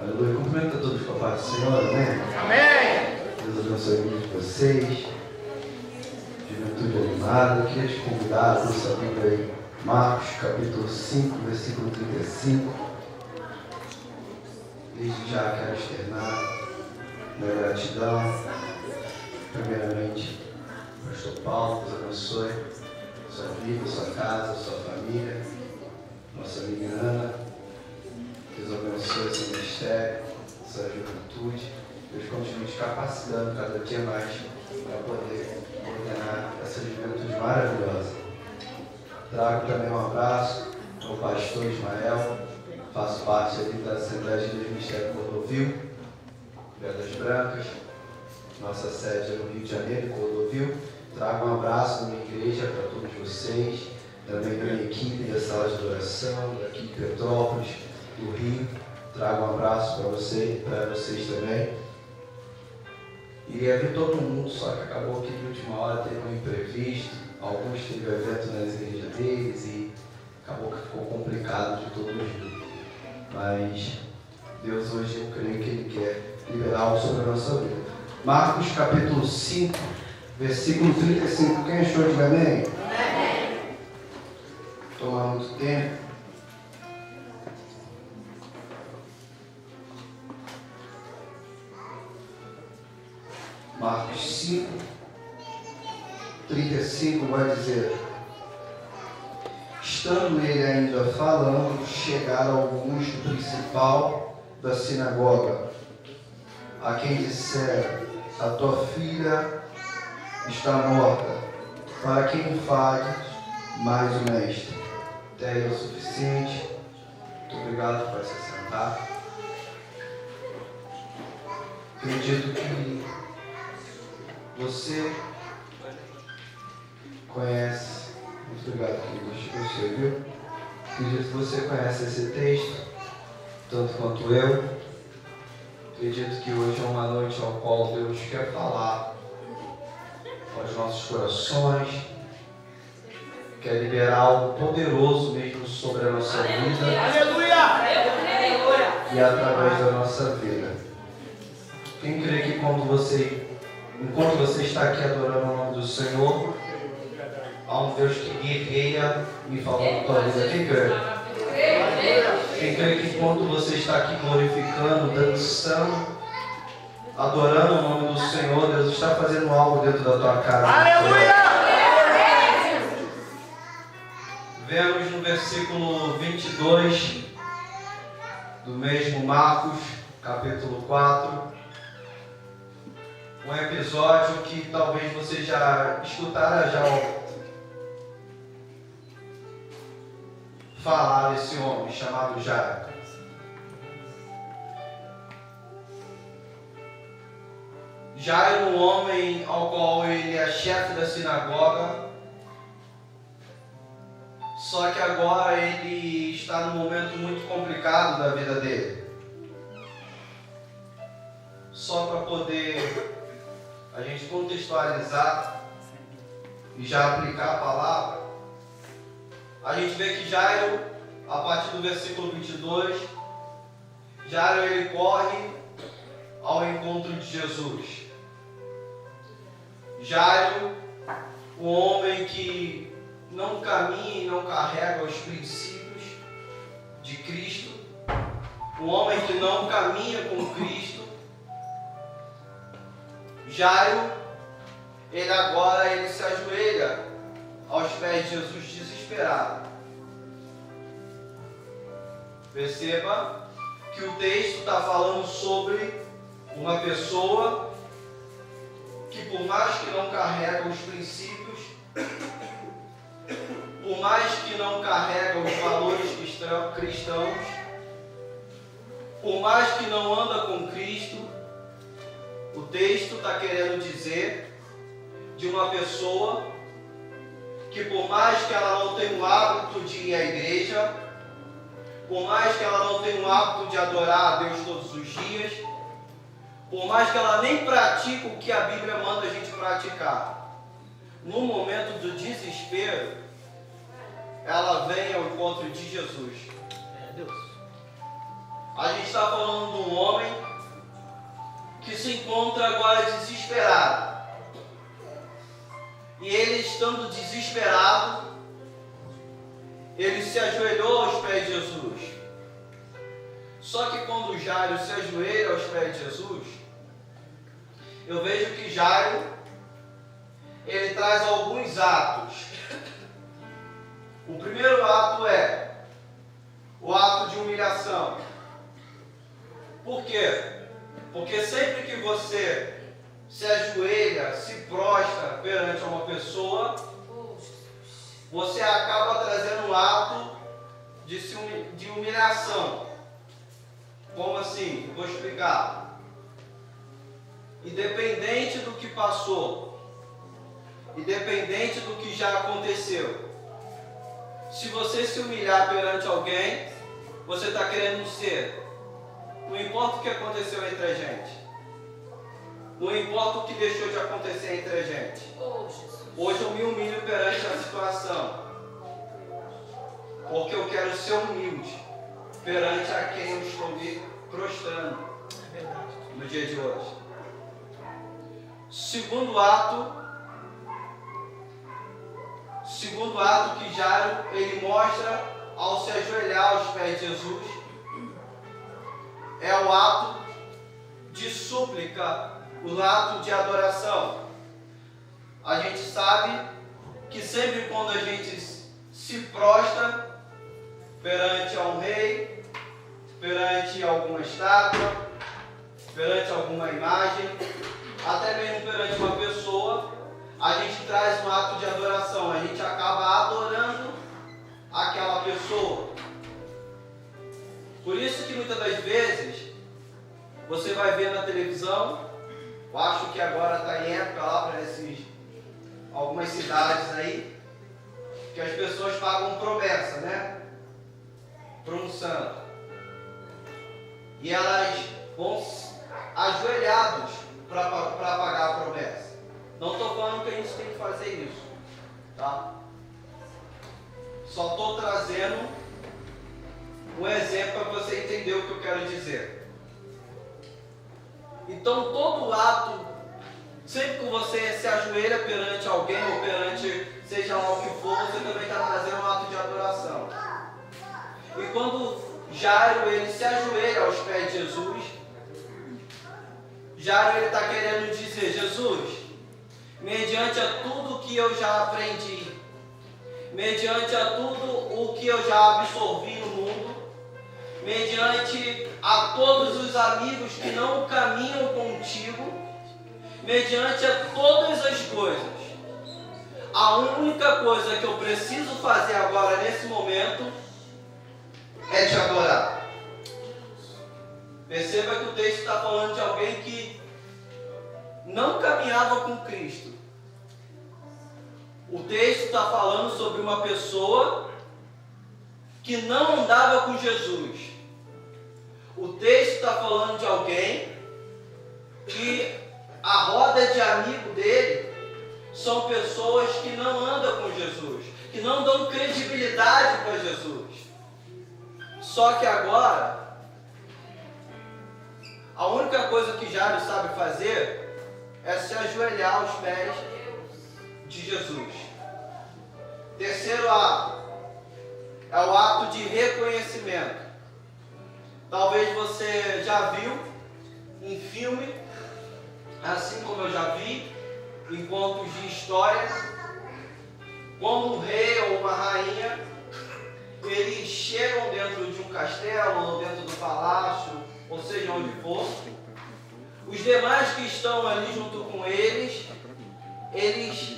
Aleluia. Cumprimento a todos com a paz do Senhor, amém? Amém. Deus abençoe muito vocês. Juventude animada. Eu queria te convidar a abrir sua Bíblia aí. Marcos, capítulo 5, versículo 35. Desde já quero externar minha gratidão. Primeiramente, Pastor Paulo, Deus abençoe sua vida, sua casa, sua família. Nossa amiga Ana, Deus abençoe seu ministério, sua juventude. Deus continue te capacitando cada dia mais para poder ordenar essa juventude maravilhosa. Trago também um abraço ao pastor Ismael, faço parte ali da Assembleia de Deus Ministério Cordovil, Pedras Brancas, nossa sede é no Rio de Janeiro, Cordovil. Trago um abraço da minha igreja para todos vocês, também da minha equipe da sala de adoração, daqui de Petrópolis, do Rio. Trago um abraço para vocês também. Iria vir todo mundo, só que acabou que de última hora teve um imprevisto. Alguns teve evento nas igrejas deles e acabou que ficou complicado de todos vir. Mas Deus hoje eu creio que Ele quer liberar algo sobre a nossa vida. Marcos capítulo 5, versículo 35. Quem achou de amém? Amém. Tomar muito tempo. Marcos 5, 35 vai dizer: estando ele ainda falando, chegaram alguns do principal da sinagoga, a quem disseram: a tua filha está morta, para que infames mais o mestre? Até aí é o suficiente. Muito obrigado por se sentar. Acredito que você conhece, muito obrigado, querido, você viu? Acredito que você conhece esse texto, tanto quanto eu. Acredito que hoje é uma noite ao qual Deus quer falar aos nossos corações, quer liberar algo poderoso mesmo sobre a nossa vida. Aleluia! E através da nossa vida. Quem crê que enquanto você está aqui adorando o nome do Senhor, há um Deus que guerreia e falando com a tua vida? Quem crê? Quem crê que enquanto você está aqui glorificando, dançando, adorando o nome do Senhor, Deus está fazendo algo dentro da tua casa? Aleluia! Vemos no versículo 22 do mesmo Marcos, capítulo 4, um episódio que talvez você já escutara falar desse homem chamado Jairo. Jairo, um homem ao qual ele é chefe da sinagoga, só que agora ele está num momento muito complicado da vida dele. Só para poder a gente contextualizar e já aplicar a palavra, a gente vê que Jairo, a partir do versículo 22, Jairo ele corre ao encontro de Jesus. Jairo, um homem que não caminha e não carrega os princípios de Cristo, um homem que não caminha com Cristo. Jairo, ele se ajoelha aos pés de Jesus desesperado. Perceba que o texto está falando sobre uma pessoa que, por mais que não carrega os princípios, por mais que não carrega os valores cristãos, por mais que não anda com Cristo, o texto está querendo dizer de uma pessoa que, por mais que ela não tenha o hábito de ir à igreja, por mais que ela não tenha o hábito de adorar a Deus todos os dias, por mais que ela nem pratique o que a Bíblia manda a gente praticar, no momento do desespero, ela vem ao encontro de Jesus. A gente está falando de um estando desesperado, ele se ajoelhou aos pés de Jesus. Só que quando Jairo se ajoelha aos pés de Jesus, eu vejo que Jairo, ele traz alguns atos. O primeiro ato é o ato de humilhação. Por quê? Porque sempre que você se ajoelha, se prostra perante uma pessoa, você acaba trazendo um ato de humilhação. Como assim? Vou explicar. Independente do que passou, independente do que já aconteceu, se você se humilhar perante alguém, você está querendo ser. Não importa o que aconteceu entre a gente. Não importa o que deixou de acontecer entre a gente. Hoje eu me humilho perante a situação. Porque eu quero ser humilde perante a quem eu estou me prostrando no dia de hoje. Segundo ato que Jairo ele mostra ao se ajoelhar aos pés de Jesus é o ato de súplica, o ato de adoração. A gente sabe que sempre quando a gente se prostra perante a um rei, perante alguma estátua, perante alguma imagem, até mesmo perante uma pessoa, a gente traz um ato de adoração, a gente acaba adorando aquela pessoa. Por isso que muitas das vezes você vai ver na televisão, eu acho que agora está em época lá para algumas cidades aí, que as pessoas pagam promessa, né? Para um santo. E elas vão ajoelhados para pagar a promessa. Não estou falando que a gente tem que fazer isso, tá? Só estou trazendo um exemplo para você entender o que eu quero dizer. Então todo ato, sempre que você se ajoelha perante alguém ou perante seja lá o que for, você também está trazendo um ato de adoração. E quando Jairo ele se ajoelha aos pés de Jesus, Jairo ele está querendo dizer: Jesus, mediante a tudo que eu já aprendi, mediante a tudo o que eu já absorvi no mundo, mediante a todos os amigos que não caminham contigo, mediante a todas as coisas, a única coisa que eu preciso fazer agora nesse momento é te adorar. Perceba que o texto está falando de alguém que não caminhava com Cristo. O texto está falando sobre uma pessoa que não andava com Jesus. O texto está falando de alguém que a roda de amigo dele são pessoas que não andam com Jesus, que não dão credibilidade para Jesus. Só que agora, a única coisa que Jairo sabe fazer é se ajoelhar aos pés de Jesus. Terceiro ato é o ato de reconhecimento. Talvez você já viu em filme, assim como eu já vi, em contos de história, como um rei ou uma rainha, eles chegam dentro de um castelo ou dentro do palácio, ou seja, onde for. Os demais que estão ali junto com eles, eles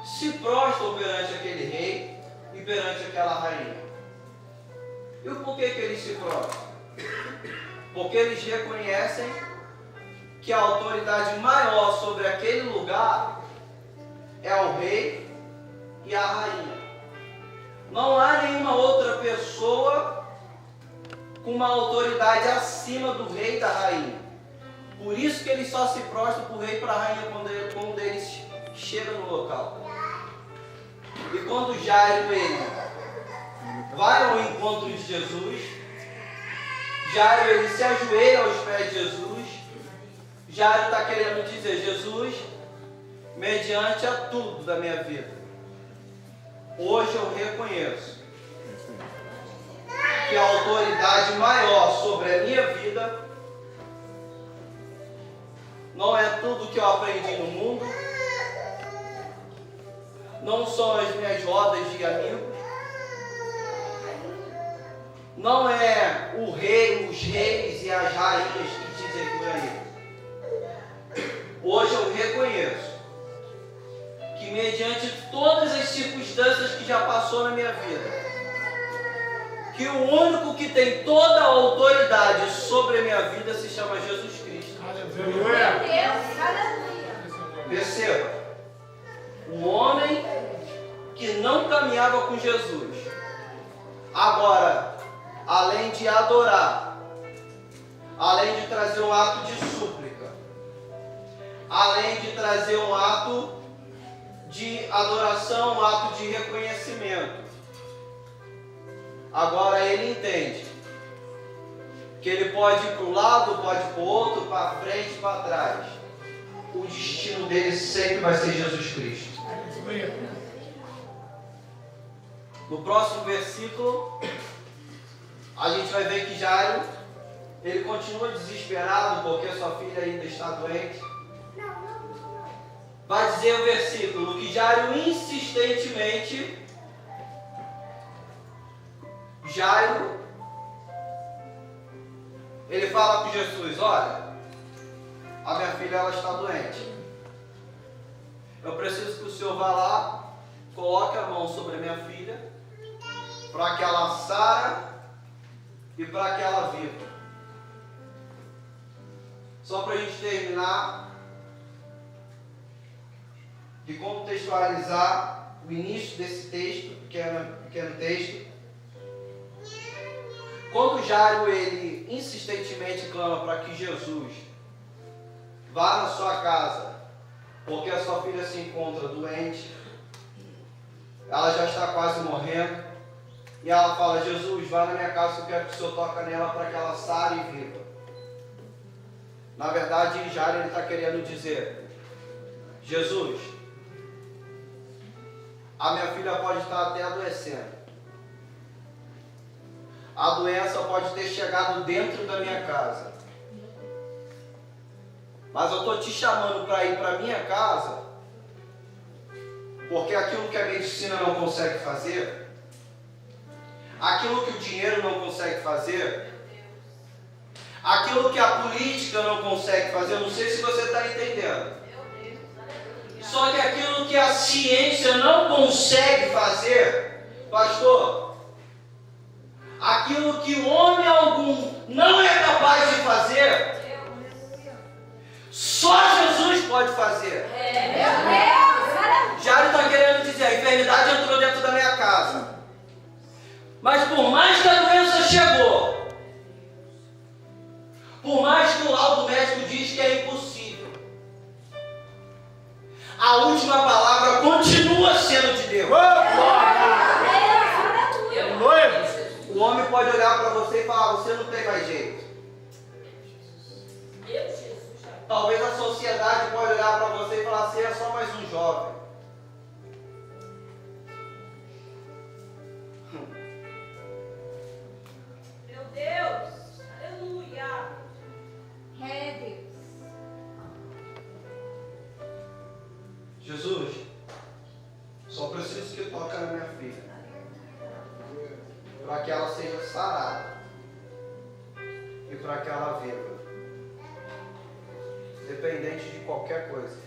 se prostram perante aquele rei e perante aquela rainha. E o porquê que eles se prostram? Porque eles reconhecem que a autoridade maior sobre aquele lugar é o rei e a rainha. Não há nenhuma outra pessoa com uma autoridade acima do rei e da rainha. Por isso que eles só se prostram para o rei e para a rainha quando eles chegam no local. E quando Jairo ele vai ao encontro de Jesus, Jairo ele se ajoelha aos pés de Jesus. Jairo está querendo dizer: Jesus, mediante a tudo da minha vida. Hoje eu reconheço que a autoridade maior sobre a minha vida não é tudo que eu aprendi no mundo, não são as minhas rodas de amigos, não é o rei, os reis e as rainhas que dizem por aí. Hoje eu reconheço que mediante todas as circunstâncias que já passou na minha vida, que o único que tem toda a autoridade sobre a minha vida se chama Jesus Cristo. Perceba, um homem que não caminhava com Jesus, agora, além de adorar, além de trazer um ato de súplica, além de trazer um ato de adoração, um ato de reconhecimento, agora ele entende que ele pode ir para o lado, pode ir para o outro, para frente, para trás. O destino dele sempre vai ser Jesus Cristo. No próximo versículo, a gente vai ver que Jairo, ele continua desesperado porque sua filha ainda está doente. Vai dizer o versículo que Jairo insistentemente, ele fala com Jesus: olha, a minha filha ela está doente. Eu preciso que o Senhor vá lá, coloque a mão sobre a minha filha, para que ela sare e para que ela viva. Só para a gente terminar de contextualizar o início desse texto, pequeno texto. Quando Jairo ele insistentemente clama para que Jesus vá na sua casa, porque a sua filha se encontra doente, ela já está quase morrendo, e ela fala: Jesus, vá na minha casa, eu quero que o Senhor toque nela para que ela sare e viva. Na verdade, Jairo está querendo dizer: Jesus, a minha filha pode estar até adoecendo, a doença pode ter chegado dentro da minha casa, mas eu estou te chamando para ir para a minha casa, porque aquilo que a medicina não consegue fazer, aquilo que o dinheiro não consegue fazer, aquilo que a política não consegue fazer, eu não sei se você está entendendo. Só que aquilo que a ciência não consegue fazer, pastor, aquilo que homem algum não é capaz de fazer, só Jesus pode fazer. Jairo está querendo dizer: a enfermidade entrou dentro da minha casa, mas por mais que a doença chegou, por mais que o laudo médico diz que é impossível, a última palavra continua sendo de Deus. O homem pode olhar para você e falar: você não tem mais jeito. Talvez a sociedade pode olhar para você e falar: você é só mais um jovem. Meu Deus, aleluia. É Deus. Jesus, só preciso que toque na minha filha, para que ela seja sarada e para que ela viva, dependente de qualquer coisa.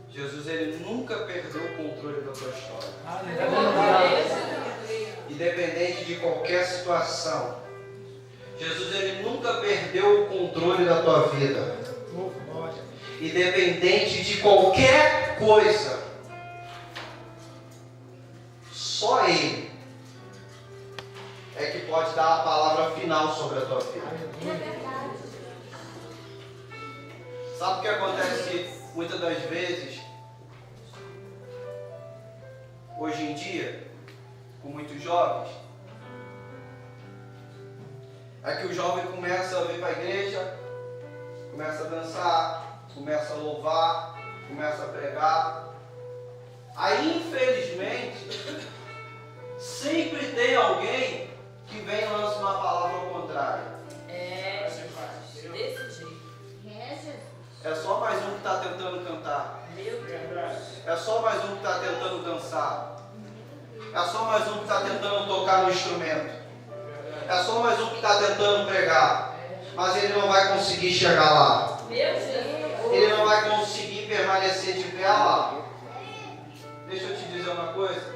Jesus, ele nunca perdeu o controle da tua história. Independente de qualquer situação, Jesus, ele nunca perdeu o controle da tua vida. Independente de qualquer coisa, só Ele é que pode dar a palavra final sobre a tua vida. Sabe o que acontece muitas das vezes, hoje em dia, com muitos jovens? É que o jovem começa a vir para a igreja, começa a dançar, começa a louvar, começa a pregar. Aí, infelizmente, sempre tem alguém que vem e lança uma palavra ao contrário. Desse jeito. É só mais um que está tentando cantar. Meu Deus. É só mais um que está tentando dançar. É só mais um que está tentando tocar no instrumento. É só mais um que está tentando pregar. Mas ele não vai conseguir chegar lá. Meu Deus. Ele não vai conseguir permanecer de pé lá. Deixa eu te dizer uma coisa.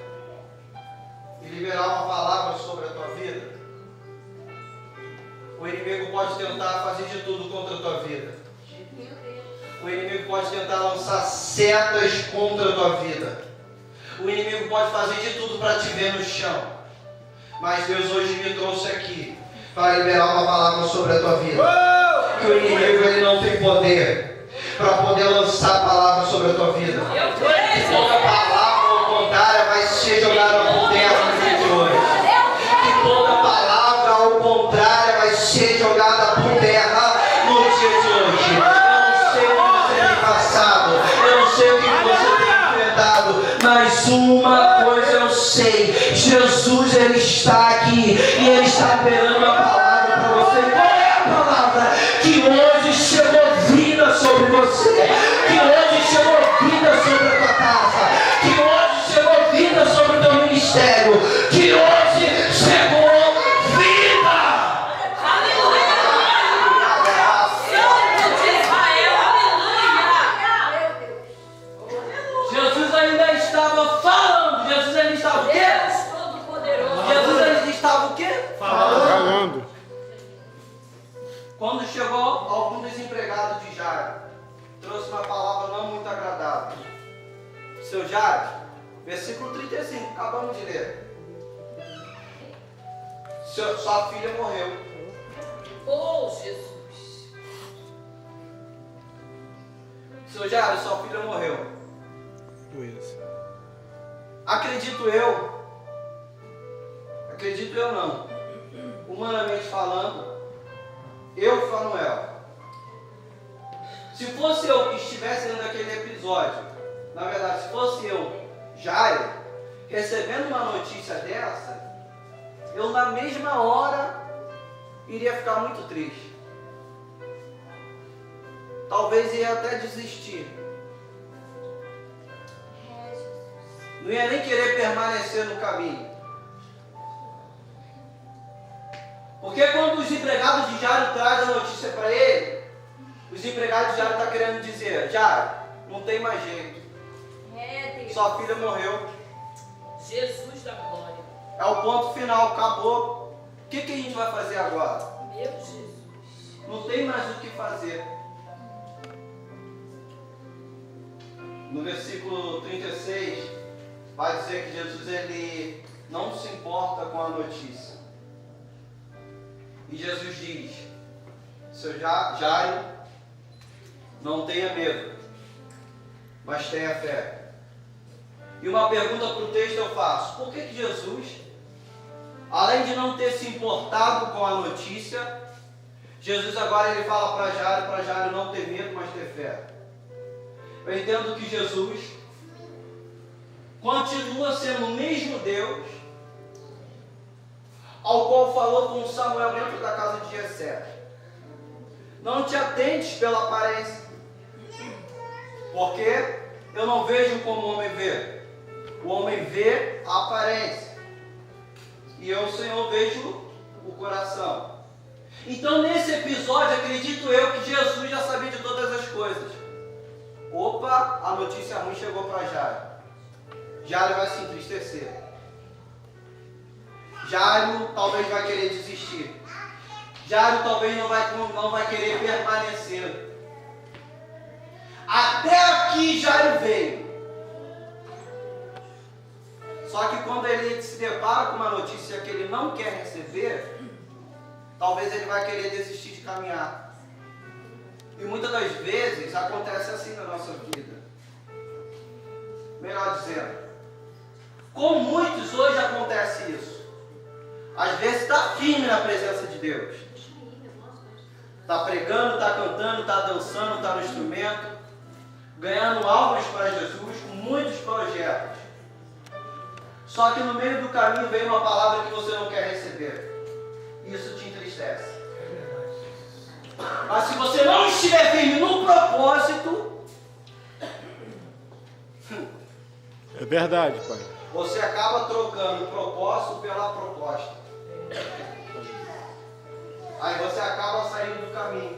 E liberar uma palavra sobre a tua vida. O inimigo pode tentar fazer de tudo contra a tua vida. O inimigo pode tentar lançar setas contra a tua vida. O inimigo pode fazer de tudo para te ver no chão. Mas Deus hoje me trouxe aqui para liberar uma palavra sobre a tua vida. Que o inimigo ele não tem poder para poder lançar a palavra sobre a tua vida. Toda palavra ao contrário vai ser jogada por terra no dia de hoje. Que toda palavra ao contrário vai ser jogada por terra no dia de hoje. Eu não sei o que você tem enfrentado, mas uma coisa eu sei: Jesus ele está aqui e ele está esperando uma palavra para você. Qual é a palavra que hoje chegou vida sobre você? Que hoje chegou vida sobre a tua casa? Que hoje chegou vida sobre o teu ministério? Que hoje chegou vida! Aleluia! Santo de Israel, aleluia! Jesus ainda estava falando. Jesus ainda estava o quê? Deus Todo-Poderoso. Jesus ainda estava o quê? Falando. Quando chegou algum desempregado de Jairo, trouxe uma palavra não muito agradável. Seu Jairo, versículo 35, acabamos de ler. Sua filha morreu. Oh, Jesus. Seu Jairo, sua filha morreu. Acredito eu não, humanamente falando, eu, Fanuel, se fosse eu que estivesse dentro daquele episódio, na verdade, se fosse eu, Jairo, recebendo uma notícia dessa, eu na mesma hora iria ficar muito triste. Talvez ia até desistir. Não ia nem querer permanecer no caminho. Porque quando os empregados de Jairo trazem a notícia para ele, os empregados de Jairo estão querendo dizer: Jairo, não tem mais jeito. Sua filha morreu. Jesus da glória. É o ponto final, acabou. O que a gente vai fazer agora? Meu Jesus. Não tem mais o que fazer. No versículo 36, vai dizer que Jesus ele não se importa com a notícia. E Jesus diz: seu Jairo, não tenha medo, mas tenha fé. E uma pergunta para o texto eu faço: por que Jesus, além de não ter se importado com a notícia, Jesus agora ele fala para Jairo não ter medo, mas ter fé? Eu entendo que Jesus continua sendo o mesmo Deus ao qual falou com Samuel dentro da casa de Jessé. Não te atentes pela aparência, porque eu não vejo como o homem vê. O homem vê a aparência, e eu, Senhor, vejo o coração. Então, nesse episódio, acredito eu que Jesus já sabia de todas as coisas. Opa, a notícia ruim chegou para Jairo. Jairo vai se entristecer. Jairo talvez vai querer desistir. Jairo talvez não vai querer permanecer. Até aqui Jairo veio. Só que quando ele se depara com uma notícia que ele não quer receber, talvez ele vai querer desistir de caminhar. E muitas das vezes acontece assim na nossa vida. Melhor dizendo, com muitos hoje acontece isso. Às vezes está firme na presença de Deus. Está pregando, está cantando, está dançando, está no instrumento, ganhando almas para Jesus, com muitos projetos. Só que no meio do caminho vem uma palavra que você não quer receber. Isso te entristece. Mas se você não estiver firme no propósito, É verdade, pai. você acaba trocando o propósito pela proposta. Aí você acaba saindo do caminho.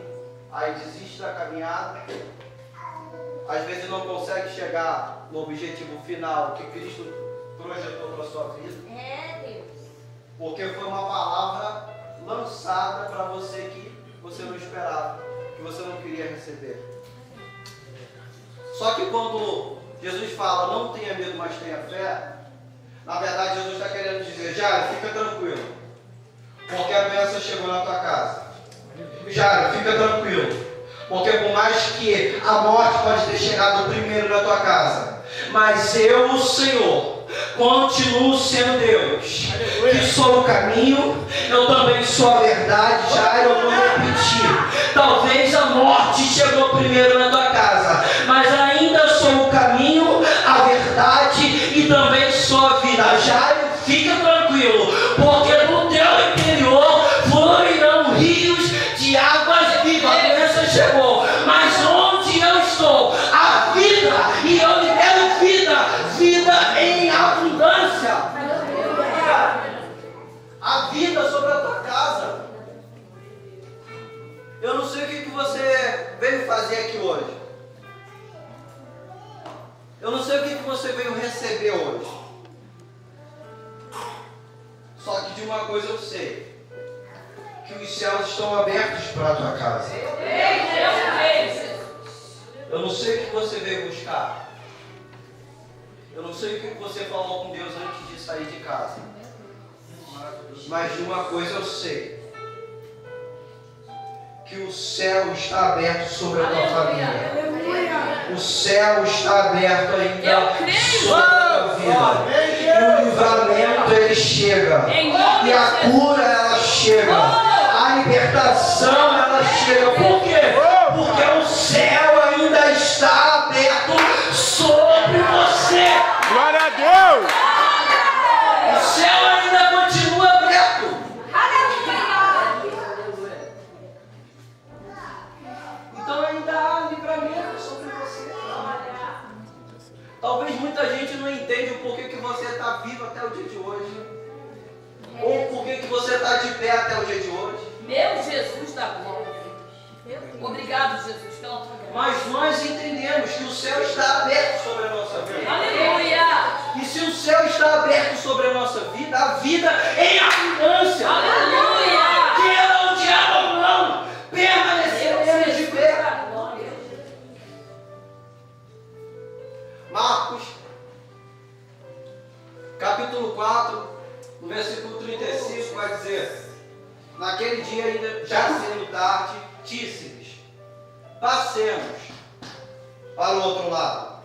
Aí desiste da caminhada. Às vezes não consegue chegar no objetivo final que Cristo projetou para a sua vida. É, Deus. Porque foi uma palavra lançada para você que você não esperava, que você não queria receber. Só que quando Jesus fala, não tenha medo, mas tenha fé, na verdade Jesus está querendo dizer, Jairo, fica tranquilo, porque a bênção chegou na tua casa. Jairo, fica tranquilo, porque por mais que a morte pode ter chegado primeiro na tua casa, mas eu, o Senhor, continuo sendo Deus, que sou o caminho, eu também sou a verdade. Jairo, eu vou repetir, talvez a morte chegou primeiro na tua casa, mas ainda sou o caminho, a verdade e também sou a vida. Jairo, fica tranquilo, porque no teu interior fluirão rios de águas vivas. A bênção chegou, mas onde eu estou, a vida, e eu libero vida em abundância. A vida sobre a tua casa. Eu não sei o que você veio fazer aqui hoje. Eu não sei o que você veio receber hoje. Só que de uma coisa eu sei, que os céus estão abertos para a tua casa. Eu não sei o que você veio buscar. Eu não sei o que você falou com Deus antes de sair de casa. Mas de uma coisa eu sei, que o céu está aberto sobre a tua família. O céu está aberto ainda sobre a tua vida. E o livramento ele chega. E a cura ela chega. A libertação ela chega. Por quê? Porque o céu ainda está aberto sobre você. Glória a Deus! O céu ainda continua aberto. Então ainda há livramento sobre você. Talvez muita gente não entenda o porquê que você está vivo até o dia de hoje. Ou porquê que você está de pé até o dia de hoje. Meu Jesus da glória. Obrigado, Jesus, pela tua graça. Mas nós entendemos que o céu está aberto sobre a nossa vida. Aleluia. E se o céu está aberto sobre a nossa vida, a vida em abundância. Aleluia. Queira o diabo ou não, permaneceremos de pé. Marcos, capítulo 4, no versículo 35, vai dizer: naquele dia, ainda já sendo tarde, disse-lhes: passemos para o outro lado.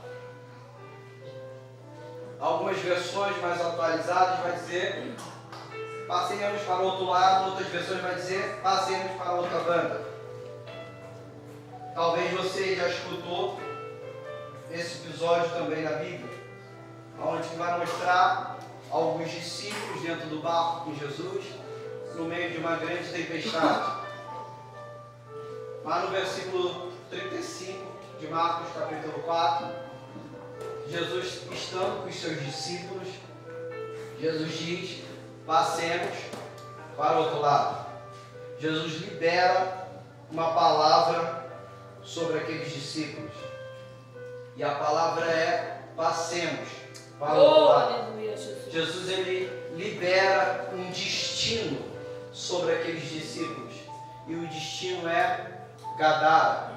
Algumas versões mais atualizadas vai dizer: passemos para o outro lado. Outras versões vai dizer: passemos para outra banda. Talvez você já escutou esse episódio também na Bíblia, onde vai mostrar alguns discípulos dentro do barco com Jesus, no meio de uma grande tempestade. Mas no versículo 35 de Marcos capítulo 4, Jesus estando com os seus discípulos, Jesus diz: passemos para o outro lado. Jesus libera uma palavra sobre aqueles discípulos. E a palavra é: passemos para o outro lado. Aleluia, Jesus. Jesus ele libera um destino sobre aqueles discípulos. E o destino é Gadara.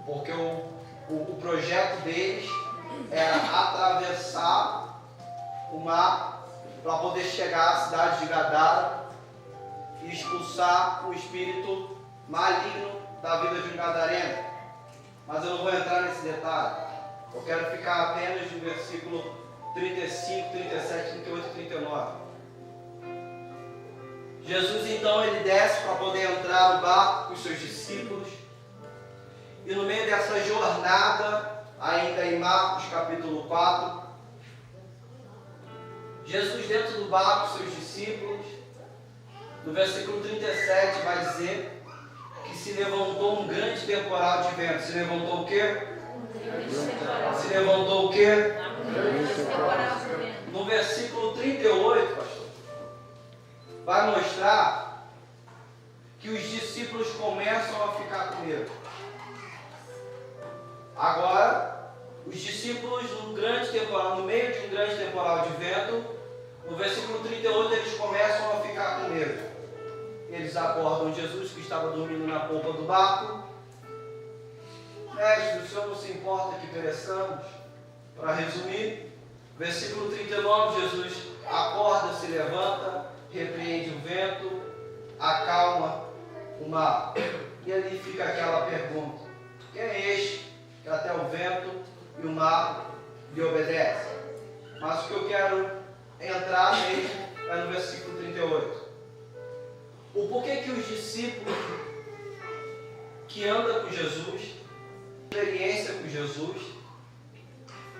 Porque o projeto deles era atravessar o mar para poder chegar à cidade de Gadara e expulsar o espírito maligno da vida de um gadareno. Mas eu não vou entrar nesse detalhe. Eu quero ficar apenas no versículo 35, 37, 38 e 39. Jesus então ele desce para poder entrar no barco com os seus discípulos. E no meio dessa jornada, ainda em Marcos capítulo 4, Jesus dentro do barco com seus discípulos, no versículo 37 vai dizer que se levantou um grande temporal de vento. Se levantou o quê? Se levantou o quê? No versículo 38, pastor, vai mostrar que os discípulos começam a ficar com medo. Agora, os discípulos no meio de um grande temporal de vento, no versículo 38 eles começam a ficar com medo. Eles acordam Jesus que estava dormindo na polpa do barco. Mestre, o Senhor não se importa que pereçamos? Para resumir, versículo 39, Jesus acorda, se levanta, repreende o vento, acalma o mar. E ali fica aquela pergunta: quem é este que até o vento e o mar lhe obedecem? Mas o que eu quero entrar mesmo é no versículo 38. O porquê que os discípulos que andam com Jesus, experiência com Jesus,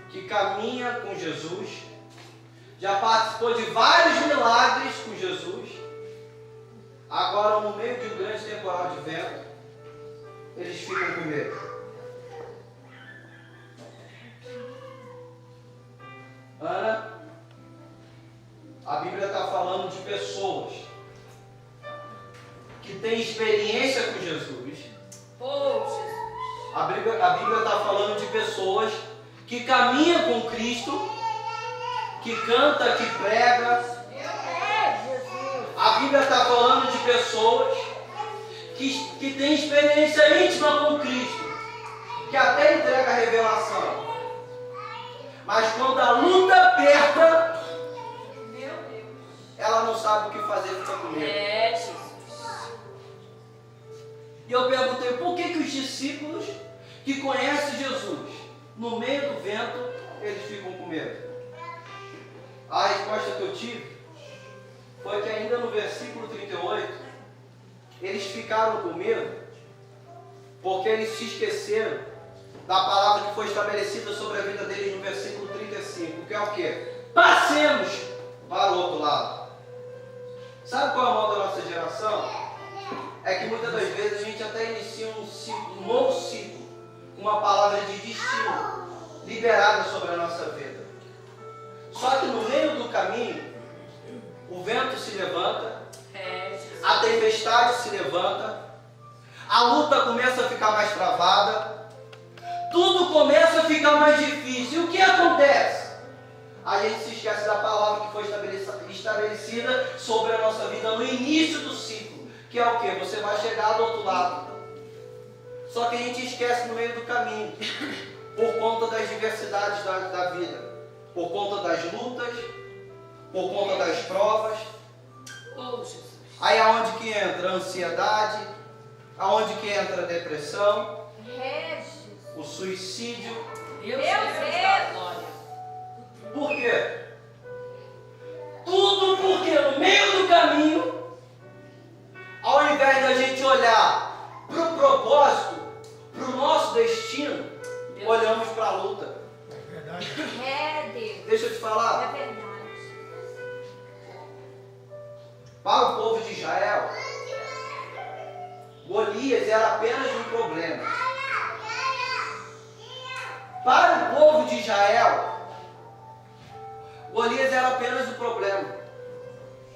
que caminha com Jesus, já participou de vários milagres com Jesus, agora no meio de um grande temporal de vento, eles ficam com medo. Ana, a Bíblia está falando de pessoas que têm experiência com Jesus. A Bíblia está falando de pessoas que caminham com Cristo, que canta, que prega. A Bíblia está falando de pessoas que têm experiência íntima com Cristo, que até entrega a revelação. Mas quando a luta aperta, ela não sabe o que fazer, fica com medo. E eu perguntei, por que os discípulos que conhecem Jesus, no meio do vento, eles ficam com medo? A resposta que eu tive foi que ainda no versículo 38, eles ficaram com medo porque eles se esqueceram da palavra que foi estabelecida sobre a vida deles no versículo 35, que é o quê? Passemos para o outro lado. Sabe qual é o mal da nossa geração? É que muitas das vezes a gente até inicia um novo ciclo, uma palavra de destino liberada sobre a nossa vida. Só que no meio do caminho, o vento se levanta, a tempestade se levanta, a luta começa a ficar mais travada, tudo começa a ficar mais difícil. E o que acontece? A gente se esquece da palavra que foi estabelecida sobre a nossa vida no início do ciclo, que é o que? Você vai chegar do outro lado. Só que a gente esquece no meio do caminho, por conta das diversidades da vida, por conta das lutas, por conta das provas. Aí aonde que entra a ansiedade, aonde que entra a depressão, o suicídio. Por quê? Tudo porque no meio do caminho, ao invés da gente olhar para o propósito, para o nosso destino, olhamos para a luta. É verdade. Deixa eu te falar. Para o povo de Israel, Golias era apenas um problema. Para o povo de Israel, Golias era apenas um problema.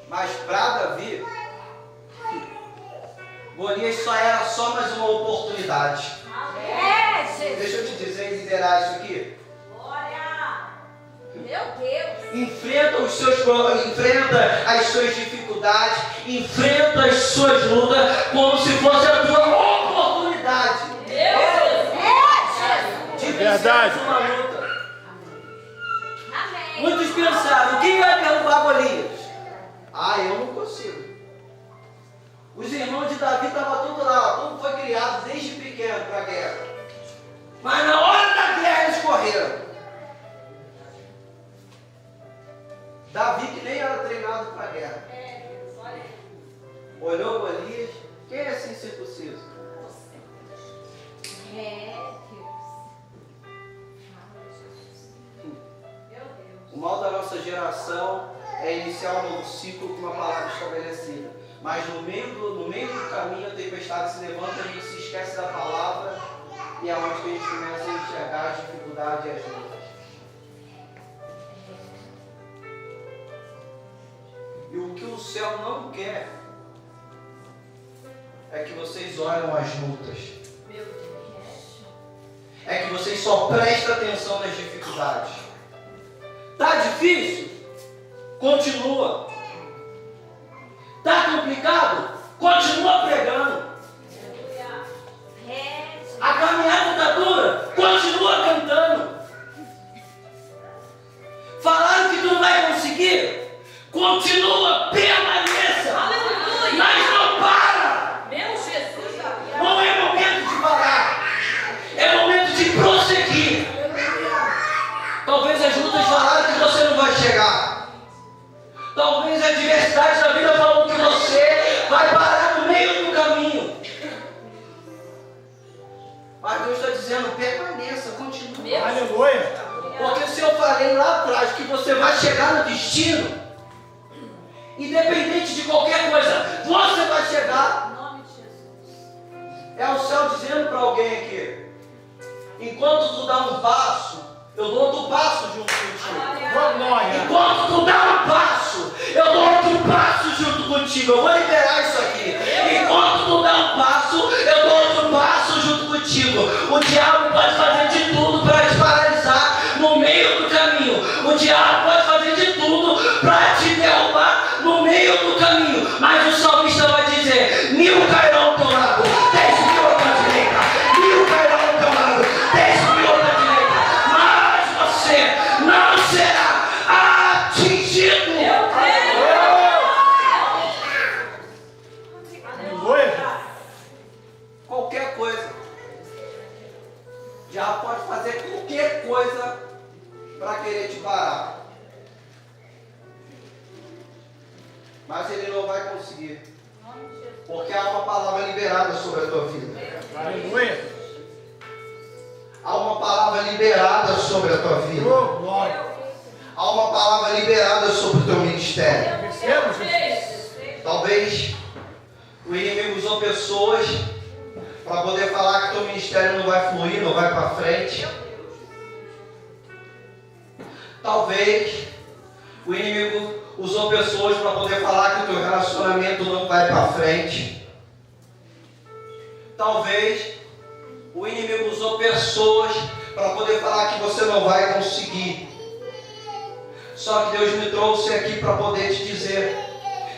Mas para Davi, Golias só era mais uma oportunidade. Deixa eu te dizer e liderar isso aqui. Meu Deus! Enfrenta os seus problemas, enfrenta as suas dificuldades, enfrenta as suas lutas como se fosse a tua oportunidade. De Verdade. uma luta. Muitos pensaram, quem vai derrubar Golias? Eu não consigo. Os irmãos de Davi estavam tudo lá, todo foi criado desde pequeno para a guerra. Mas na hora da guerra eles correram. Davi que nem era treinado para a guerra. geração é iniciar um novo ciclo com uma palavra estabelecida. Mas no meio do caminho a tempestade se levanta, a gente se esquece da palavra e é onde que a gente começa a enxergar as dificuldades e as lutas. E o que o céu não quer é que vocês olhem as lutas. É que vocês só prestem atenção nas dificuldades. Tá difícil? Continua. Tá complicado? Continua pregando. A caminhada tá dura? Continua cantando. Falaram que tu não vai conseguir? Continua, permaneça. Aleluia. Mas não para. Meu Jesus. Não é momento de parar. É momento de prosseguir. Talvez as lutas falaram que você não vai chegar. Talvez a adversidade da vida falou que você vai parar no meio do caminho. Mas Deus está dizendo, permaneça, continue. Aleluia. Porque se eu falei lá atrás que você vai chegar no destino, independente de qualquer coisa, você vai chegar. Em nome de Jesus. É o céu dizendo para alguém aqui, enquanto tu dá um passo, eu dou outro passo junto contigo. Glória. Enquanto tu dá um passo, eu dou outro passo junto contigo. Eu vou liberar isso aqui. Enquanto tu dá um passo, eu dou outro passo junto contigo. O diabo pode fazer de tudo para te paralisar no meio do caminho. O diabo pode fazer de tudo para te derrubar no meio do caminho. Mas o salmista vai dizer, 1000 cairão ao teu lado, 10.000 à tua direita, 1000 cairão ao teu lado, 10.000 à tua direita, mas você não será atingido. Aleluia. Qualquer coisa. Já pode fazer qualquer coisa para querer te parar. Mas ele não vai conseguir. Porque há uma palavra liberada sobre a tua vida. Aleluia. Há uma palavra liberada sobre a tua vida. Oh, glória. Há uma palavra liberada sobre o teu ministério. Recebemos, Jesus. Talvez o inimigo usou pessoas para poder falar que teu ministério não vai fluir, não vai para frente. Talvez o inimigo usou pessoas para poder falar que o teu relacionamento não vai para frente. Talvez o inimigo usou pessoas para poder falar que você não vai conseguir. Só que Deus me trouxe aqui para poder te dizer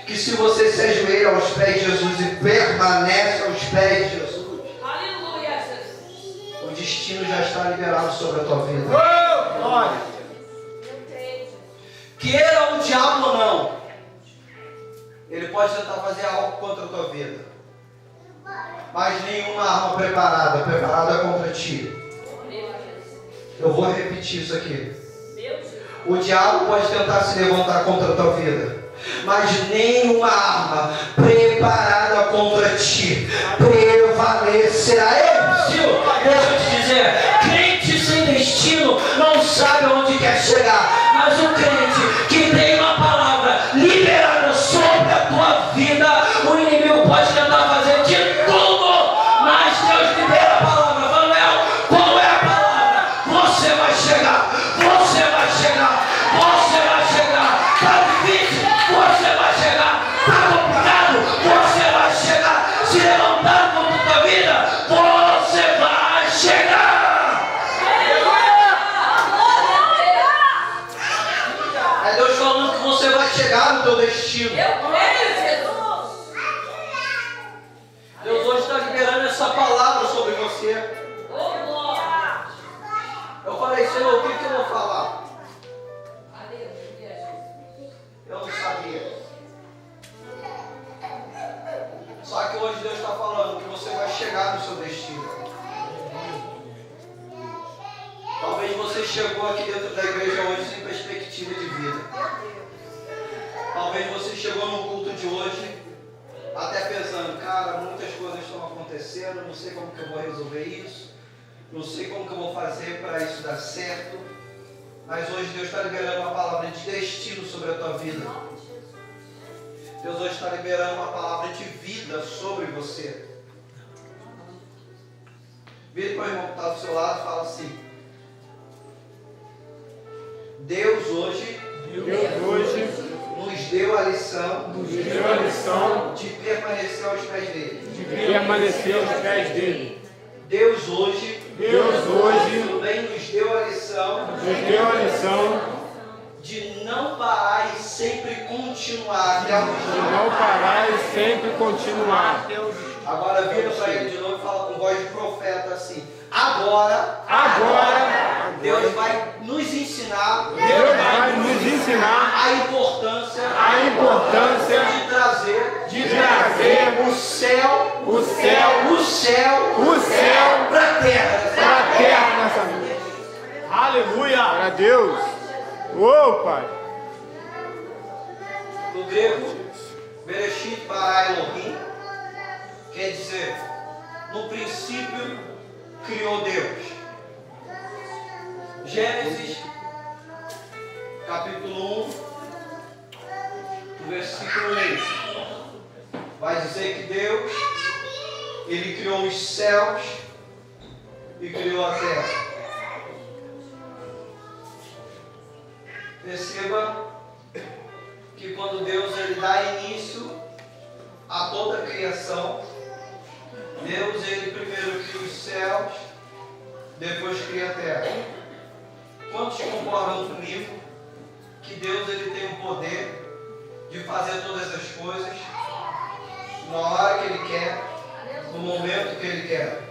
que se você se ajoelha aos pés de Jesus e permanece aos pés de Jesus, Aleluia, Jesus. o destino já está liberado sobre a tua vida. Oh, glória. Queira o diabo ou não, ele pode tentar fazer algo contra a tua vida, mas nenhuma arma preparada contra ti. Eu vou repetir isso aqui. O diabo pode tentar se levantar contra a tua vida, mas nenhuma arma preparada contra ti prevalecerá. Deixa eu te dizer, crente sem destino não sabe onde quer chegar, mas o crente que tem uma palavra liberada sobre a tua vida, o inimigo pode tentar fazer de tudo, mas Deus libera a palavra. Manuel, qual é a palavra? Você vai chegar, você vai chegar, você vai chegar. Tá difícil? Você vai chegar. Tá complicado? Você vai chegar. Se levantar contra a tua vida, você vai chegar. É Deus falando que você vai chegar no teu destino. Eu creio, Jesus. Deus hoje está liberando essa palavra sobre você. Oh, glória. Eu falei, Senhor, o que eu vou falar? Aleluia, Eu não sabia. Só que hoje Deus está falando que você vai chegar no seu destino. Talvez você chegou aqui dentro da igreja hoje sem perspectiva de vida. Talvez você chegou no culto de hoje até pensando, cara, muitas coisas estão acontecendo, não sei como que eu vou resolver isso, não sei como que eu vou fazer para isso dar certo. Mas hoje Deus está liberando uma palavra de destino sobre a tua vida. Deus hoje está liberando uma palavra de vida sobre você. Vire para o irmão que está do seu lado e fala assim: Deus hoje nos deu a lição de permanecer aos pés dele. Deus hoje também nos deu a lição de não parar e sempre continuar até o destino. Agora vira para ele de novo e fala com voz de profeta assim: Agora Deus vai nos ensinar a importância de trazer o céu para a terra nessa vida. Aleluia. Para Deus. Ô, Pai. No grego, Bereshit bara Elohim quer dizer: no princípio criou Deus. Gênesis, capítulo 1, versículo 1, vai dizer que Deus, Ele criou os céus e criou a terra. Perceba que quando Deus ele dá início a toda a criação, Deus ele primeiro cria os céus, depois cria a terra. Quantos concordam comigo que Deus ele tem o poder de fazer todas as coisas na hora que Ele quer, no momento que Ele quer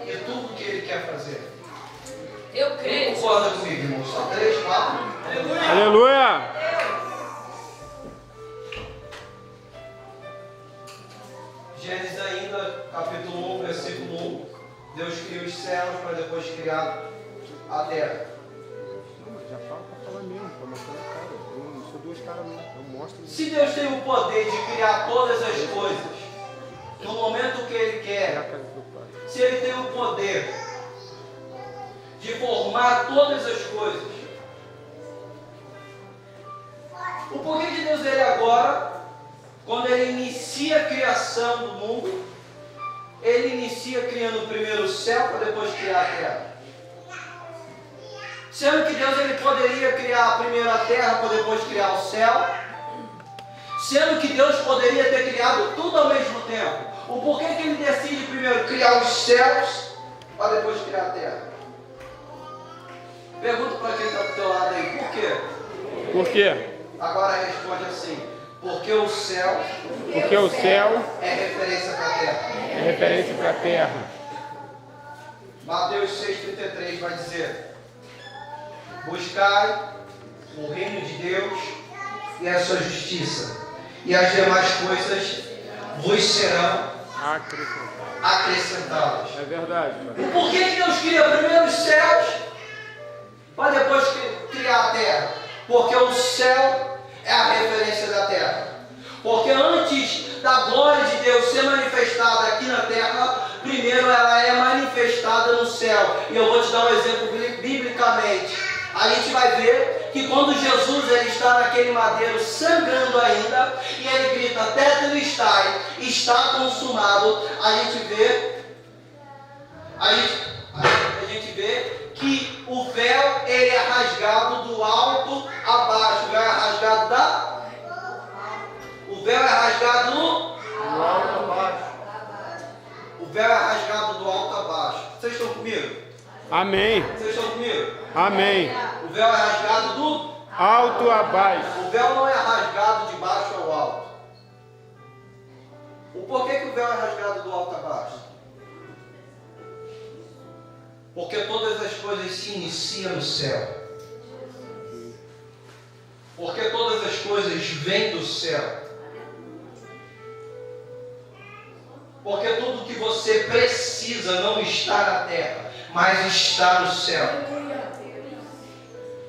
e tudo que Ele quer fazer? Eu creio. Concorda comigo, irmão? Só 3, 4. Aleluia. Gênesis ainda, capítulo 1, versículo 1. Deus cria os céus para depois criar a terra. Já fala para falar mesmo, para mostrar a cara. Eu não sou dois caras não. Eu mostro. Se Deus tem o poder de criar todas as coisas no momento que Ele quer, se Ele tem o poder de formar todas as coisas, o porquê de Deus ele agora, quando Ele inicia a criação do mundo, Ele inicia criando primeiro o céu para depois criar a terra? Sendo que Deus ele poderia criar primeiro a terra para depois criar o céu, sendo que Deus poderia ter criado tudo ao mesmo tempo. O porquê que Ele decide primeiro criar os céus para depois criar a terra? Pergunta para quem está do teu lado aí, por quê? Por quê? Agora responde assim: porque o céu é referência para a terra. É referência para a terra. Mateus 6,33 vai dizer: buscai o reino de Deus e a sua justiça, e as demais coisas vos serão acrescentadas. É verdade, Pai. Por que Deus cria primeiro os céus para depois criar a terra? Porque o céu é a referência da terra. Porque antes da glória de Deus ser manifestada aqui na terra, primeiro ela é manifestada no céu. E eu vou te dar um exemplo biblicamente. A gente vai ver que quando Jesus ele está naquele madeiro sangrando ainda, e ele grita: tetelestai, está consumado. A gente vê que o véu ele é rasgado do alto a baixo. O véu é rasgado O véu é rasgado do alto a baixo. O véu é rasgado do alto a baixo. Vocês estão comigo? Amém. Vocês estão comigo? Amém. O véu é rasgado do Alto a baixo. O véu não é rasgado de baixo ao alto. O porquê que o véu é rasgado do alto a baixo? Porque todas as coisas se iniciam no céu. Porque todas as coisas vêm do céu. Porque tudo que você precisa não está na terra, mas está no céu.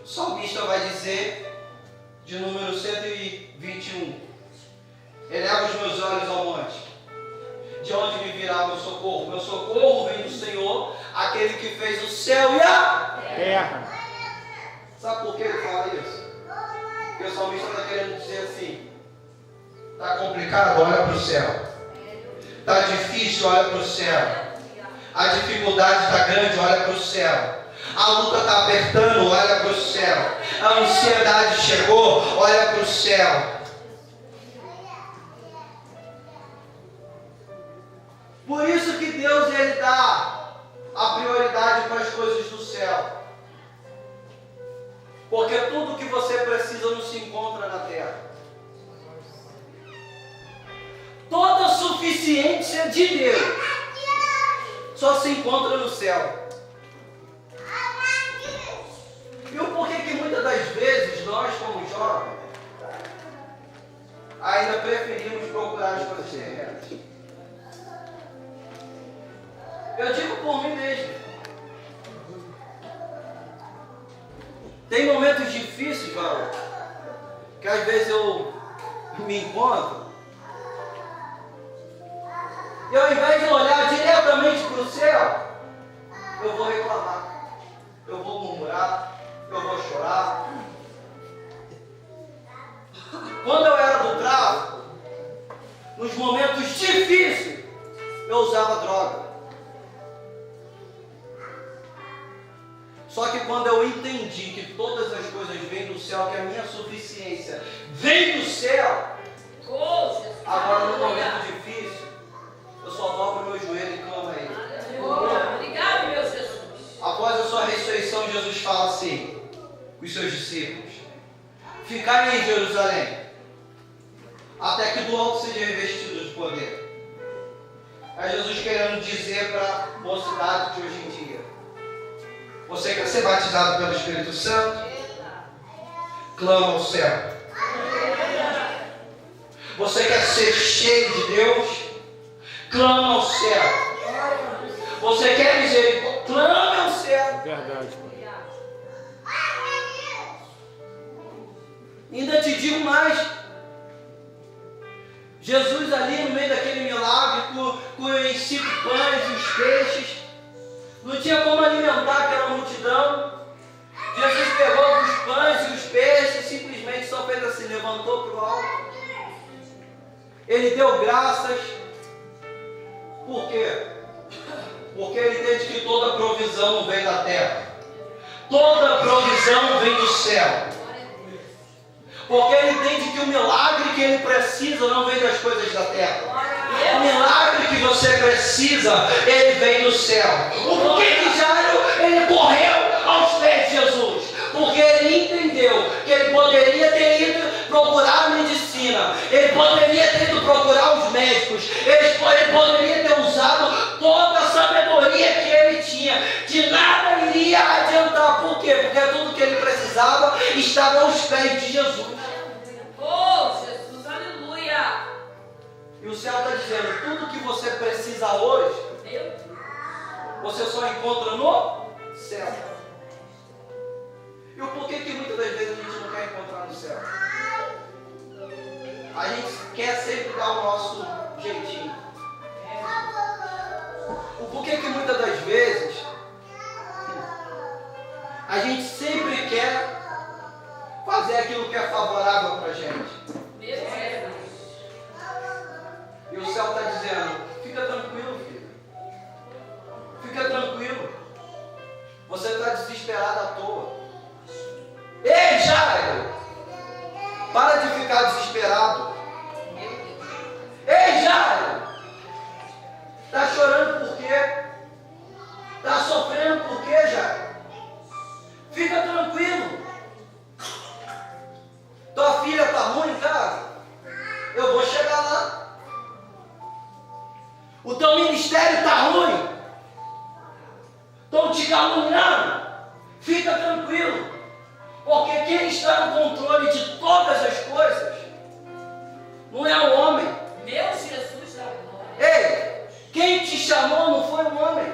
O salmista vai dizer, de número 121, eleva os meus olhos ao monte. De onde me virá meu socorro? Meu socorro vem do Senhor, aquele que fez o céu e a terra. Sabe por que ele fala isso? Porque o salmista está querendo dizer assim: está complicado, olha para o céu. Está difícil, olha para o céu. A dificuldade está grande, olha para o céu. A luta está apertando, olha para o céu. A ansiedade chegou, olha para o céu. Por isso que Deus, ele dá a prioridade para as coisas do céu. Porque tudo que você precisa não se encontra na terra. Toda a suficiência de Deus só se encontra no céu. Viu por que muitas das vezes nós, como jovens, ainda preferimos procurar as coisas terrenas? Eu digo por mim mesmo. Tem momentos difíceis, Val, que às vezes eu me encontro e ao invés de olhar diretamente para o céu, eu vou reclamar, eu vou murmurar, eu vou chorar. Quando eu era do tráfico, nos momentos difíceis, eu usava droga. Só que quando eu entendi que todas as coisas vêm do céu, que a minha suficiência vem do céu, agora no momento difícil, eu só dobro meu joelho e clamo a Ele. Obrigado, meu Jesus. Após a sua ressurreição, Jesus fala assim com os seus discípulos: ficai em Jerusalém, até que do alto seja revestido de poder. É Jesus querendo dizer para a mocidade de hoje em dia: você quer ser batizado pelo Espírito Santo? Clama ao céu. Você quer ser cheio de Deus? Clama ao céu. Você quer misericórdia? Clame ao céu. Verdade, pai. Ainda te digo mais. Jesus ali no meio daquele milagre, com os 5 pães e os peixes, não tinha como alimentar aquela multidão. Jesus pegou os pães e os peixes, simplesmente só fez assim, levantou para o alto. Ele deu graças. Por quê? Porque ele entende que toda provisão não vem da terra. Toda provisão vem do céu. Porque ele entende que o milagre que ele precisa não vem das coisas da terra. O milagre que você precisa, ele vem do céu. Por que Jairo, ele correu aos pés de Jesus? Porque ele entendeu que ele poderia ter ido procurar a medicina, ele poderia ter ido procurar os médicos, ele poderia ter usado toda a sabedoria que ele tinha. De nada iria adiantar. Por quê? Porque tudo que ele precisava estava aos pés de Jesus. Oh, Jesus, aleluia. E o céu está dizendo: tudo que você precisa hoje, você só encontra no céu. E o porquê que muitas das vezes a gente não quer encontrar no céu? A gente quer sempre dar o nosso jeitinho. O porquê que muitas das vezes a gente sempre quer fazer aquilo que é favorável para a gente. E o céu está dizendo: fica tranquilo, filho. Fica tranquilo. Você está desesperado à toa. Ei, Jairo! Para de ficar desesperado. Ei, Jairo! Está chorando por quê? Está sofrendo por quê, Jairo? Fica tranquilo. Tua filha está ruim em casa? Eu vou chegar lá. O teu ministério está ruim? Estão te caluniando? Fica tranquilo. Porque quem está no controle de todas as coisas não é o homem. Meu Jesus da glória. Ei, quem te chamou não foi o homem.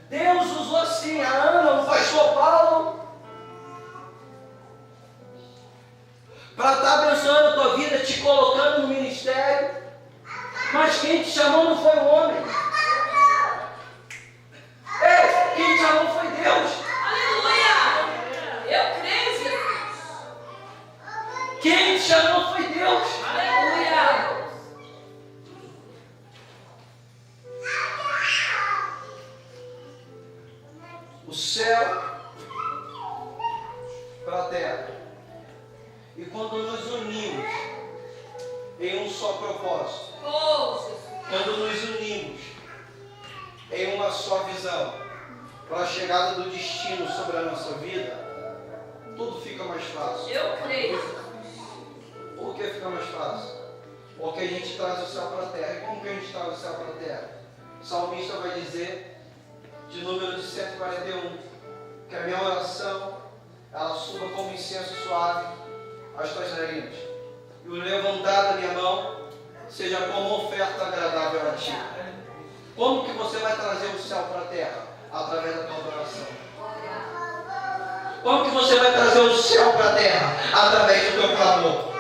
Deus usou assim a Ana, o pastor Paulo, para estar abençoando a tua vida, te colocando no ministério. Mas quem te chamou não foi o homem. Ei, quem te chamou foi Deus. Quem te chamou foi Deus. Aleluia. O céu para a terra. E quando nos unimos em um só propósito, Oh, Jesus. quando nos unimos em uma só visão para a chegada do destino sobre a nossa vida, tudo fica mais fácil. Eu creio. Por que fica mais fácil? Porque a gente traz o céu para a terra. E como que a gente traz o céu para a terra? O salmista vai dizer, de número de 141, que a minha oração, ela suba como incenso suave às tuas narinas. E o levantar da minha mão seja como oferta agradável a ti. Como que você vai trazer o céu para a terra? Através da tua adoração. Como que você vai trazer o céu para a terra? Através do teu clamor.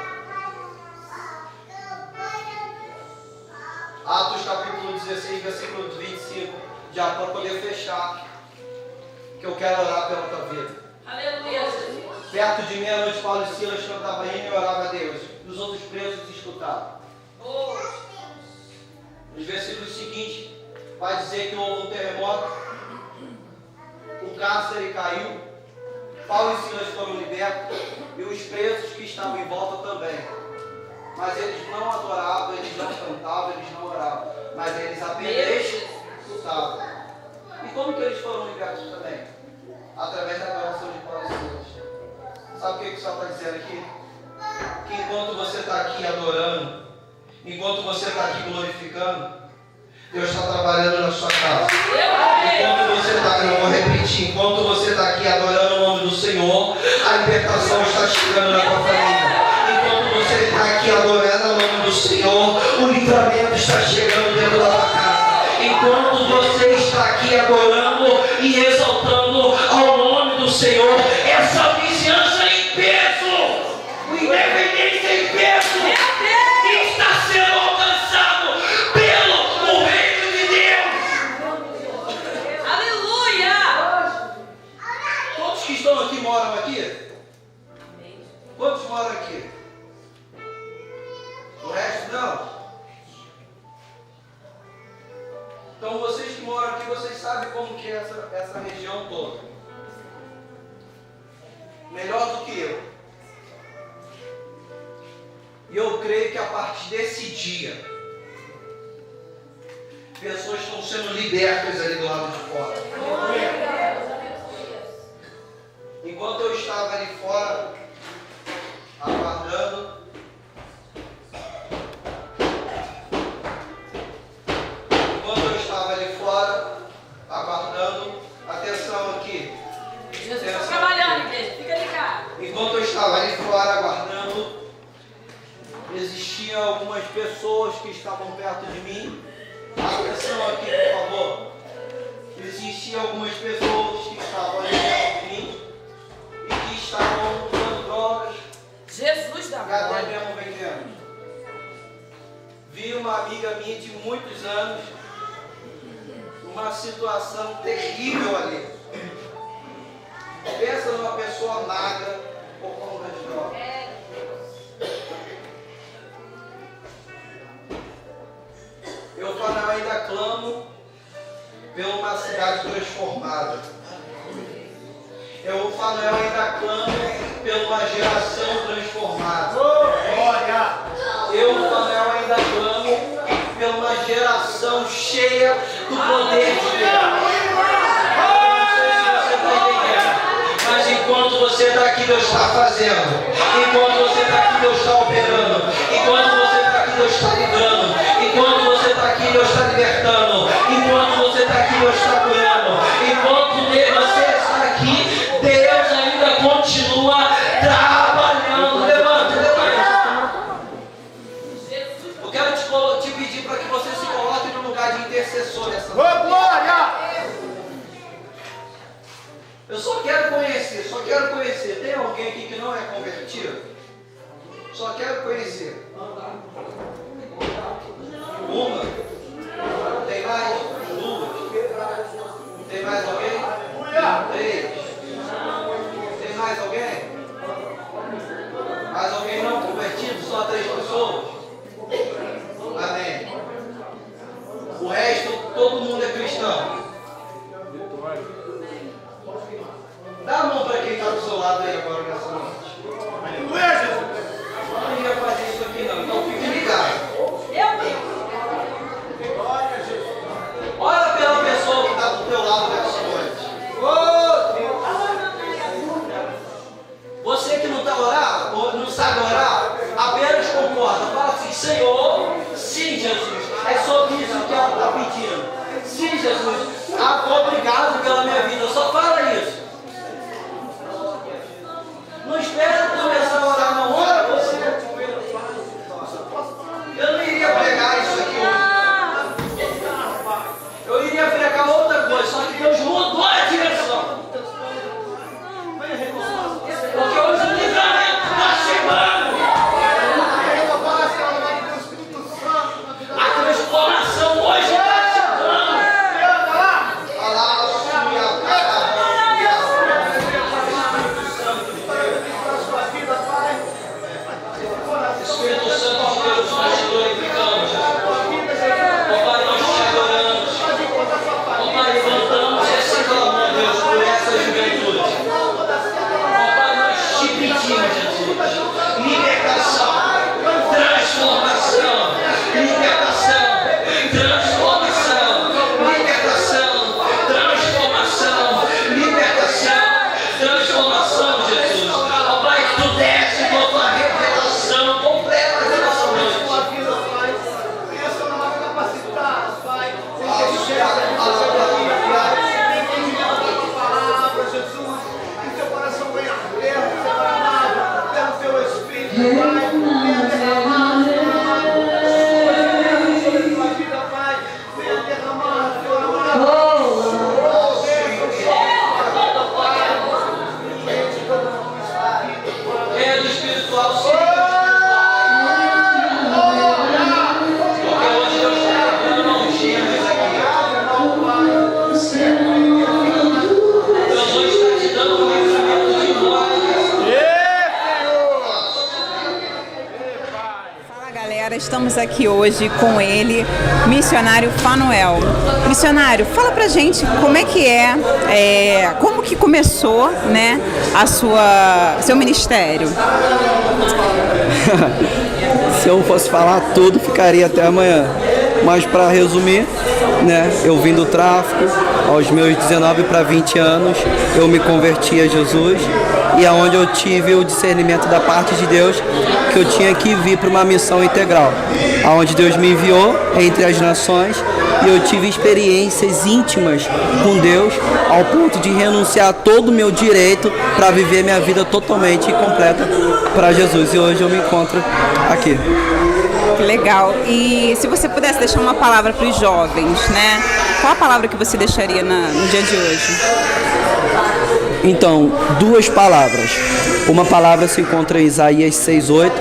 Atos capítulo 16, versículo 25, já para poder fechar, que eu quero orar pela tua vida. Aleluia, Jesus. Perto de meia-noite, Paulo e Silas cantavam hino e oravam a Deus. E os outros presos escutavam. Oh, Nos versículos seguintes, vai dizer que houve um terremoto, o cárcere caiu, Paulo e Silas foram libertos e os presos que estavam em volta também. Mas eles não adoravam, eles não cantavam, eles não oravam, mas eles apenas escutavam. E como que eles foram libertos também? Através da adoração de Paulo e Silas. Sabe o que o Senhor está dizendo aqui? Que enquanto você está aqui adorando, enquanto você está aqui glorificando, Deus está trabalhando na sua casa. Enquanto você está aqui, eu vou repetir, enquanto você está aqui adorando o nome do Senhor, a libertação está chegando na tua família. Enquanto você está aqui adorando o nome do Senhor, o livramento está chegando dentro da tua casa. Enquanto você está aqui adorando e exaltando ao nome do Senhor, essa vizinhança em peso, o independente em peso, está sendo alcançado pelo reino de Deus. aleluia. Todos que estão aqui moram aqui? Quantos moram aqui? O resto não? Então vocês que moram aqui, vocês sabem como que é essa região toda. Melhor do que eu. E eu creio que a partir desse dia, pessoas estão sendo libertas ali do lado de fora. Enquanto eu estava ali fora, aguardando, atenção aqui. Jesus está trabalhando, igreja. Fica ligado. Enquanto eu estava ali fora aguardando, existiam algumas pessoas que estavam perto de mim. Atenção aqui, por favor. Existiam algumas pessoas que estavam ali perto de mim e que estavam usando drogas. Jesus da E até glória. mesmo vendendo. Vi uma amiga minha de muitos anos, uma situação terrível ali. Pensa numa pessoa magra por conta de droga. Eu, Fanael, ainda clamo por uma cidade transformada. Eu, Fanael, ainda clamo por uma geração transformada. Glória. Eu, Fanael, ainda clamo por uma geração cheia do poder de Deus. Mas enquanto você está aqui, Deus está fazendo. Enquanto você está aqui, Deus está operando. Enquanto você está aqui, Deus está livrando. Enquanto você está aqui, Deus está libertando. Enquanto você está aqui, Deus está curando. Enquanto você está aqui, Deus ainda continua trabalhando. Levanta, levanta. Eu quero te pedir para que você se coloque no lugar de intercessor nessa noite. Ô, glória. Eu só quero conhecer, só quero conhecer. Tem alguém aqui que não é convertido? Só quero conhecer. Uma? Tem mais? Duas? Tem mais alguém? Três? Tem mais alguém? Mais alguém não todo mundo é cristão. Dá a mão para quem está do seu lado aí agora nessa noite. Aleluia, Jesus. Eu não ia fazer isso aqui não, então fique ligado. Olha pela pessoa que está do teu lado nessa noite. Você que não está orando, ou não sabe orar, apenas concorda. Fala assim, Senhor, sim, Jesus. É sobre isso que ela está pedindo. Sim, Jesus. Obrigado pela minha vida. Só fala isso. Não espera começar a orar, não. Ora você. Eu não iria pregar isso aqui hoje. Eu iria pregar outra coisa, só que Deus mudou a direção. Porque hoje o livramento está chegando. A transformação hoje está chegando. Espírito Santo de Deus, nós te glorificamos. Ó Pai, nós te adoramos. Ó Pai, levantamos esse clamor, Deus, por essa juventude. Ó Pai, nós te pedimos, Jesus, libertação, transformação, libertação, transformação, libertação, transformação, libertação, transformação, Jesus. Ó Pai, que tu desce com a tua revelação completa de nossa noite. É do espiritual, sim. Porque hoje Deus está dando ungidos aqui. Deus hoje está te dando um livramento de glória. Fala galera, estamos aqui hoje com ele, missionário Fanuel. Missionário, fala pra gente como é que como que começou, né, seu ministério. Se eu fosse falar tudo, ficaria até amanhã. Mas para resumir, né, eu vim do tráfico, aos meus 19 para 20 anos, eu me converti a Jesus e aonde eu tive o discernimento da parte de Deus que eu tinha que vir para uma missão integral, aonde Deus me enviou entre as nações e eu tive experiências íntimas com Deus ao ponto de renunciar todo o meu direito para viver minha vida totalmente completa para Jesus. E hoje eu me encontro aqui. Que legal. E se você pudesse deixar uma palavra para os jovens, né? Qual a palavra que você deixaria no dia de hoje? Então, duas palavras. Uma palavra se encontra em Isaías 6:8,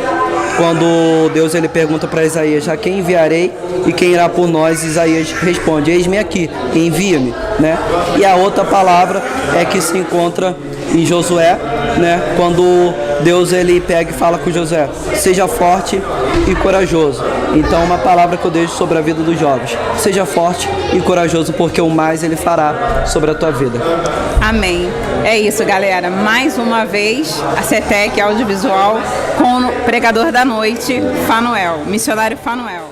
quando Deus ele pergunta para Isaías: a quem enviarei e quem irá por nós? Isaías responde: eis-me aqui, envia-me, né? E a outra palavra é que se encontra em Josué, né? Quando Deus ele pega e fala com Josué: seja forte e corajoso. Então, uma palavra que eu deixo sobre a vida dos jovens: seja forte e corajoso, porque o mais ele fará sobre a tua vida. Amém. É isso, galera. Mais uma vez, a CETEC Audiovisual com o pregador da noite, Fanuel, missionário Fanuel.